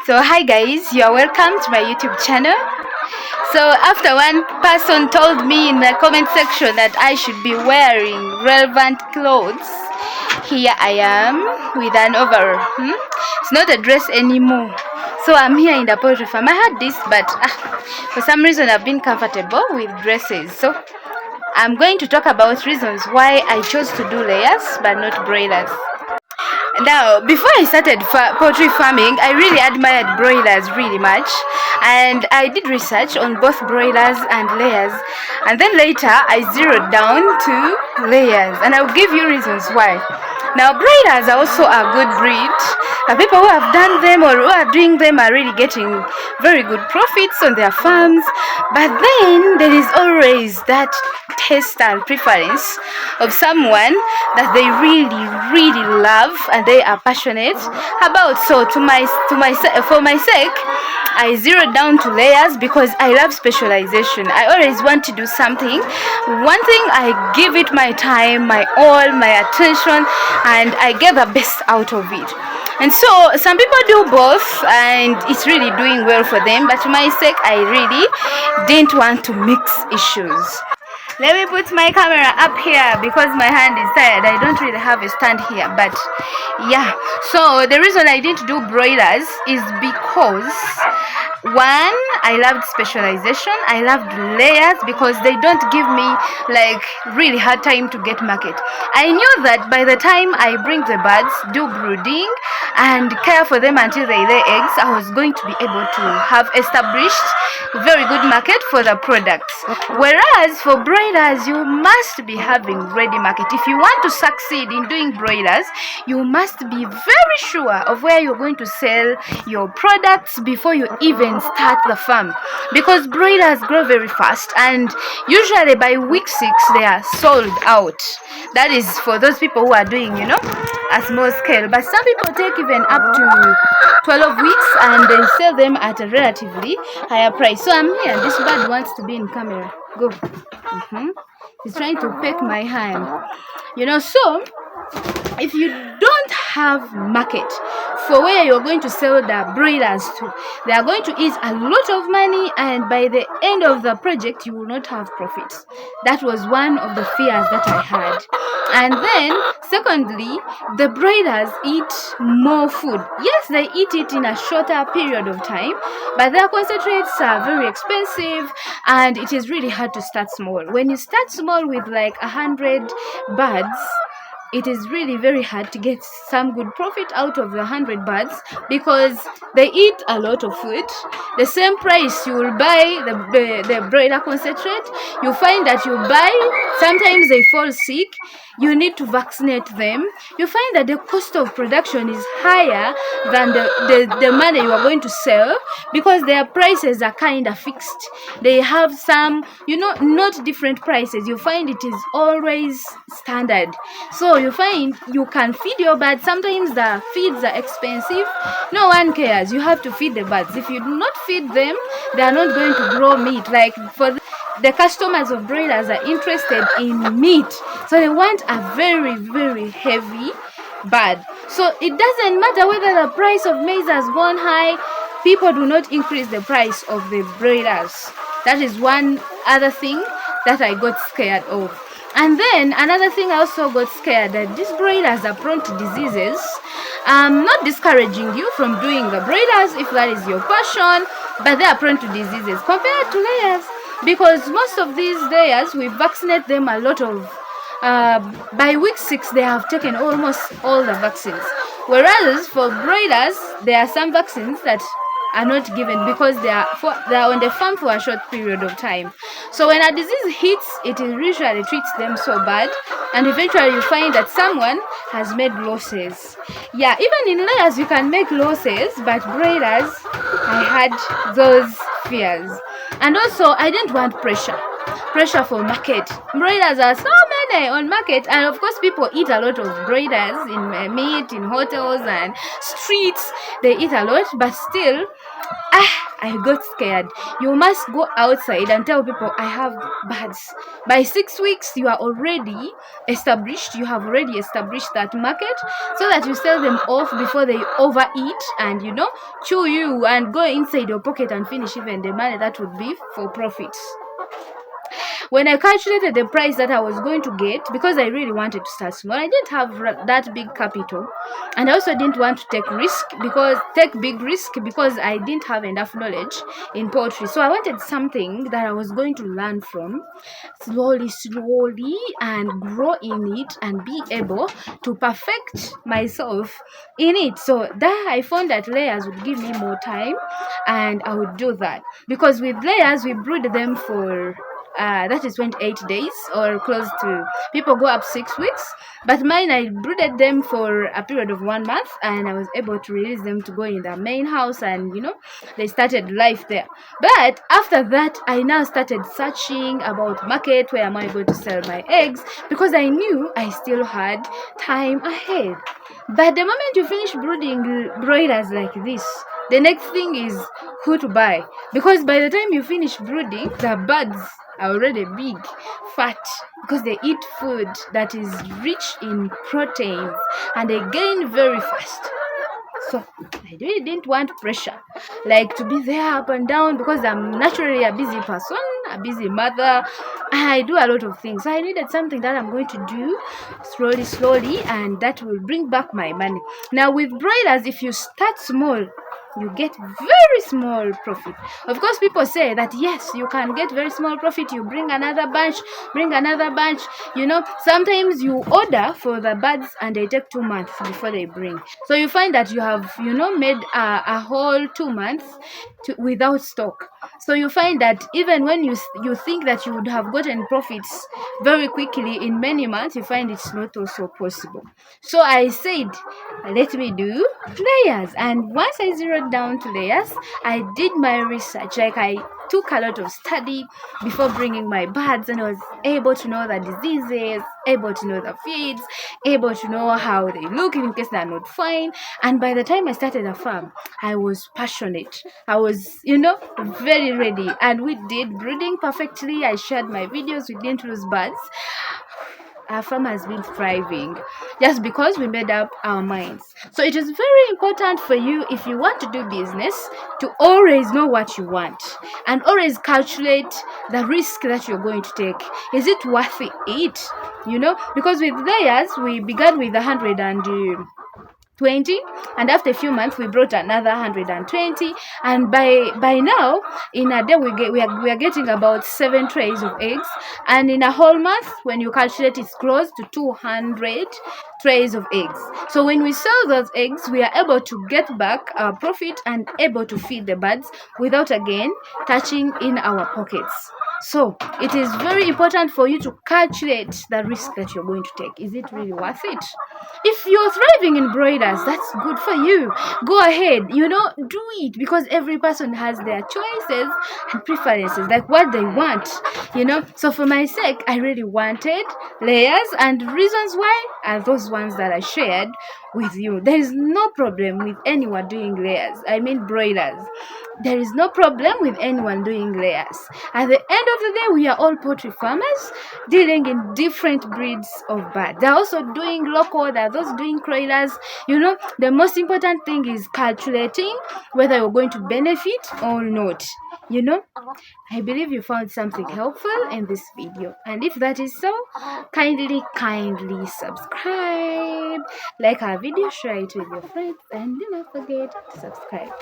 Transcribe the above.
So hi guys, you are welcome to my YouTube channel. So after one person told me in the comment section that I should be wearing relevant clothes, here I am with an overall. It's not a dress anymore. So I'm here in the poultry farm. I had this, but for some reason I've been comfortable with dresses. So I'm going to talk about reasons why I chose to do layers but not broilers. Now, before I started poultry farming, I really admired broilers really much, and I did research on both broilers and layers, and then later I zeroed down to layers, and I'll give you reasons why. Now, broilers are also a good breed. The people who have done them or who are doing them are really getting very good profits on their farms, but then there is always that taste and preference of someone that they really love and they are passionate about. So for my sake, I zeroed down to layers because I love specialization. I always want to do something. One thing, I give it my time, my all, my attention, and I get the best out of it. And so some people do both and it's really doing well for them, but for my sake, I really didn't want to mix issues. Let me put my camera up here because my hand is tired. I don't really have a stand here, but yeah. So the reason I didn't do broilers is because one, I loved specialization. I loved layers because they don't give me like really hard time to get market. I knew that by the time I bring the birds, do brooding and care for them until they lay eggs, I was going to be able to have established very good market for the products. Whereas for broilers, you must be having ready market. If you want to succeed in doing broilers, you must be very sure of where you're going to sell your products before you even start the farm, because broilers grow very fast and usually by week 6 they are sold out. That is for those people who are doing a small scale, but some people take even up to 12 weeks and they sell them at a relatively higher price. So I'm here. This bird wants to be in camera. Go. He's trying to peck my hand. So if you don't have market for where you're going to sell the broilers to, they are going to eat a lot of money, and by the end of the project you will not have profits. That was one of the fears that I had. And then secondly, the broilers eat more food. Yes, they eat it in a shorter period of time, but their concentrates are very expensive and it is really hard to start small. When you start small with like 100 birds, it is really very hard to get some good profit out of the 100 birds because they eat a lot of food. The same price you will buy the broiler concentrate, you find that you buy, sometimes they fall sick, you need to vaccinate them. You find that the cost of production is higher than the money you are going to sell because their prices are kind of fixed. They have some, not different prices. You find it is always standard. So you find you can feed your birds. Sometimes the feeds are expensive. No one cares. You have to feed the birds. If you do not feed them, they are not going to grow meat. Like for the customers of broilers are interested in meat, so they want a very heavy bird. So it doesn't matter whether the price of maize has gone high. People do not increase the price of the broilers. That is one other thing that I got scared of. And then another thing I also got scared that these broilers are prone to diseases. I'm not discouraging you from doing the broilers if that is your passion, but they are prone to diseases compared to layers, because most of these layers we vaccinate them a lot of by week 6 they have taken almost all the vaccines, whereas for broilers there are some vaccines that are not given because they are on the farm for a short period of time. So when a disease hits, it usually treats them so bad, and eventually you find that someone has made losses. Yeah, even in layers you can make losses, but broilers, I had those fears. And also I didn't want pressure for market. Broilers are so many on market, and of course people eat a lot of broilers in meat, in hotels and streets. They eat a lot, but still I got scared. You must go outside and tell people I have birds. By 6 weeks, you are already established. You have already established that market so that you sell them off before they overeat and chew you and go inside your pocket and finish even the money that would be for profit. When I calculated the price that I was going to get, because I really wanted to start small, I didn't have that big capital, and I also didn't want to take big risk because I didn't have enough knowledge in poultry. So I wanted something that I was going to learn from slowly and grow in it and be able to perfect myself in it. So that I found that layers would give me more time, and I would do that because with layers we brood them for that is 28 days or close to. People go up 6 weeks, but mine I brooded them for a period of 1 month, and I was able to release them to go in the main house, and they started life there. But after that, I now started searching about market, where am I going to sell my eggs, because I knew I still had time ahead. But the moment you finish brooding broilers like this, the next thing is who to buy, because by the time you finish brooding, the birds are already big, fat, because they eat food that is rich in proteins and they gain very fast. So I really didn't want pressure, like to be there up and down, because I'm naturally a busy person, a busy mother. I do a lot of things. So I needed something that I'm going to do slowly, and that will bring back my money. Now with broilers, if you start small, you get very small profit. Of course, people say that yes, you can get very small profit. You bring another bunch. Sometimes you order for the birds and they take 2 months before they bring. So you find that you have made a whole 2 months without stock. So you find that even when you think that you would have gotten profits very quickly in many months, you find it's not also possible. So I said, let me do layers. And once I zeroed down to layers, I did my research. Like I took a lot of study before bringing my birds, and I was able to know the diseases, able to know the feeds, able to know how they look in case they're not fine. And by the time I started a farm, I was passionate. I was, very ready. And we did brooding perfectly. I shared my videos. We didn't lose birds. Our farm has been thriving just because we made up our minds. So it is very important for you, if you want to do business, to always know what you want and always calculate the risk that you're going to take. Is it worth it? Because with layers, we began with 120, and after a few months we brought another 120, and by now in a day we are getting about 7 trays of eggs, and in a whole month, when you calculate, it's close to 200 trays of eggs. So when we sell those eggs, we are able to get back our profit and able to feed the birds without again touching in our pockets. So it is very important for you to calculate the risk that you're going to take. Is it really worth it? If you're thriving in broilers, that's good for you. Go ahead, do it, because every person has their choices and preferences, like what they want, So for my sake, I really wanted layers, and reasons why are those ones that I shared with you. There is no problem with anyone doing layers. I mean broilers. There is no problem with anyone doing layers. At the end of the day, we are all poultry farmers dealing in different breeds of birds. They're also doing local, there are those doing broilers. The most important thing is calculating whether you're going to benefit or not. I believe you found something helpful in this video, and if that is so, kindly subscribe, like our video, share it with your friends, and do not forget to subscribe.